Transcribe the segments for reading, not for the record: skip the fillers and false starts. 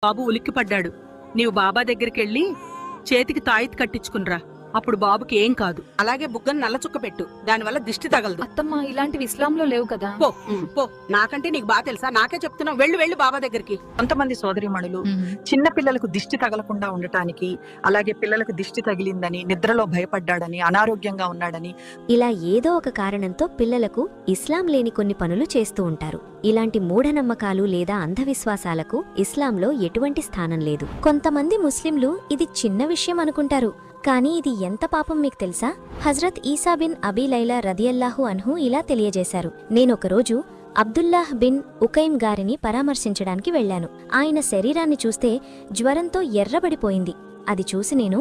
బాబు ఉలిక్కిపడ్డాడు. నీవు బాబా దగ్గరికెళ్ళి చేతికి తాయిత్ కట్టించుకునిరా, అప్పుడు బాబుకి ఏం కాదు. అలాగే బుగ్గను నల్ల చుక్క పెట్టు, దానివల్ల దిష్టి తగలదు. అత్తమ్మ, ఇలాంటివి ఇస్లాంలో లేవు కదా. పో పో, నాకంటే నీకు బాగా తెలుసా? నాకే చెప్తున్నావు, వెళ్ళు వెళ్ళు బాబా దగ్గరికి. కొంతమంది సోదరిమణులు చిన్న పిల్లలకు దిష్టి తగలకుండా ఉండటానికి, అలాగే పిల్లలకు దిష్టి తగిలిందని, నిద్రలో భయపడ్డాడని, అనారోగ్యంగా ఉన్నాడని ఇలా ఏదో ఒక కారణంతో పిల్లలకు ఇస్లాం లేని కొన్ని పనులు చేస్తూ ఉంటారు. ఇలాంటి మూఢనమ్మకాలు లేదా అంధవిశ్వాసాలకు ఇస్లాంలో ఎటువంటి స్థానం లేదు. కొంతమంది ముస్లింలు ఇది చిన్న విషయం అనుకుంటారు, కానీ ఇది ఎంత పాపం మీకు తెలుసా? హజ్రత్ ఈసా బిన్ అబీ లైలా రదియల్లాహు అన్హు ఇలా తెలియజేశారు. నేనొకరోజు అబ్దుల్లాహ్ బిన్ ఉకైమ్ గారిని పరామర్శించడానికి వెళ్లాను. ఆయన శరీరాన్ని చూస్తే జ్వరంతో ఎర్రబడిపోయింది. అది చూసి నేను,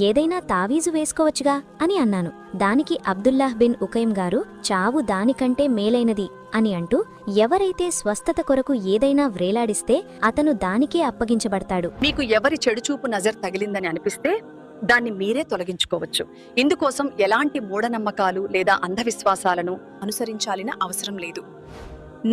ఏదైనా తావీజు వేసుకోవచ్చుగా అని అన్నాను. దానికి అబ్దుల్లాహ్ బిన్ ఉకైమ్ గారు, చావు దానికంటే మేలైనది అని అంటూ, ఎవరైతే స్వస్థత కొరకు ఏదైనా వ్రేలాడిస్తే అతను దానికే అప్పగించబడతాడు. మీకు ఎవరి చెడుచూపు నజర్ తగిలిందని అనిపిస్తే దాన్ని మీరే తొలగించుకోవచ్చు. ఇందుకోసం ఎలాంటి మూఢనమ్మకాలు లేదా అంధవిశ్వాసాలను అనుసరించాల్సిన అవసరం లేదు.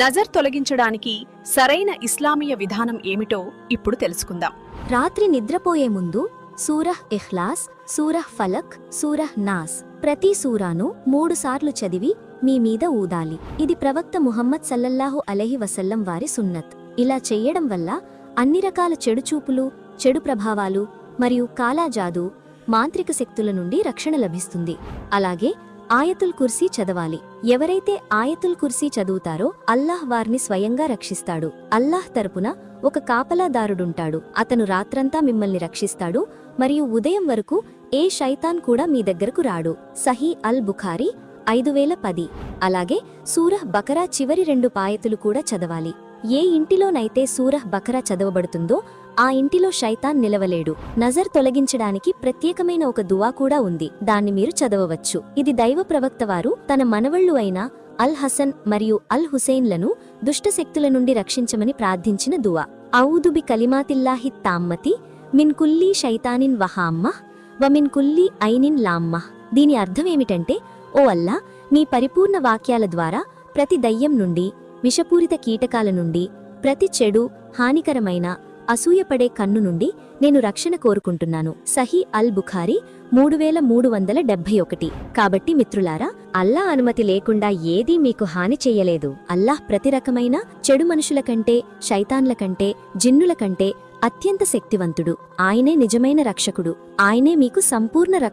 నజర్ తొలగించడానికి సరైన ఇస్లామీయ విధానం ఏమిటో ఇప్పుడు తెలుసుకుందాం. రాత్రి నిద్రపోయే ముందు సూరహ్ ఇఖ్లాస్, సూరహ్ ఫలక్, సూరహ్ నాస్ ప్రతి సూరాను 3 సార్లు చదివి మీ మీద ఊదాలి. ఇది ప్రవక్త ముహమ్మద్ సల్లల్లాహు అలైహి వసల్లం వారి సున్నత్. ఇలా చెయ్యడం వల్ల అన్ని రకాల చెడుచూపులు, చెడు ప్రభావాలు మరియు కాలాజాదు, మాంత్రిక శక్తుల నుండి రక్షణ లభిస్తుంది. అలాగే ఆయతుల్ కుర్సీ చదవాలి. ఎవరైతే ఆయతుల్ కుర్సీ చదువుతారో అల్లాహ్ వారిని స్వయంగా రక్షిస్తాడు. అల్లాహ్ తరపున ఒక కాపలాదారుడుంటాడు. అతను రాత్రంతా మిమ్మల్ని రక్షిస్తాడు మరియు ఉదయం వరకు ఏ శైతాన్ కూడా మీ దగ్గరకు రాడు. సహీ అల్ బుఖారీ 5010. అలాగే సూరహ్ బకరా చివరి 2 పాయతులు కూడా చదవాలి. ఏ ఇంటిలోనైతే సూరహ్ బకరా చదవబడుతుందో ఆ ఇంటిలో శైతాన్ నిలవలేడు. నజర్ తొలగించడానికి ప్రత్యేకమైన ఒక దువా కూడా ఉంది. దాన్ని మీరు చదవవచ్చు. ఇది దైవ ప్రవక్త వారు తన మనవళ్లు అయిన అల్ హసన్ మరియు అల్ హుసైన్లను దుష్టశక్తుల నుండి రక్షించమని ప్రార్థించిన దువా. ఔదు బి కలిమాతిల్లాహి తామ్మతి మిన్ కుల్లీ శైతానిన్ వహామ్మహ్ వ మిన్ కుల్లీ ఐనిన్ లామ్మహ్. దీని అర్థమేమిటంటే, ఓ అల్లా, నీ పరిపూర్ణ వాక్యాల ద్వారా ప్రతి దయ్యం నుండి, విషపూరిత కీటకాల నుండి, ప్రతి చెడు, హానికరమైన, అసూయపడే కన్ను నుండి నేను రక్షణ కోరుకుంటున్నాను. సహీ అల్ బుఖారీ 3371. కాబట్టి మిత్రులారా, అల్లాహ్ అనుమతి లేకుండా ఏదీ మీకు హాని చెయ్యలేదు. అల్లాహ్ ప్రతి రకమైన చెడు మనుషుల కంటే, శైతాన్ల కంటే, జిన్నుల కంటే అత్యంత శక్తివంతుడు. ఆయనే నిజమైన రక్షకుడు. ఆయనే మీకు సంపూర్ణ రక్షణ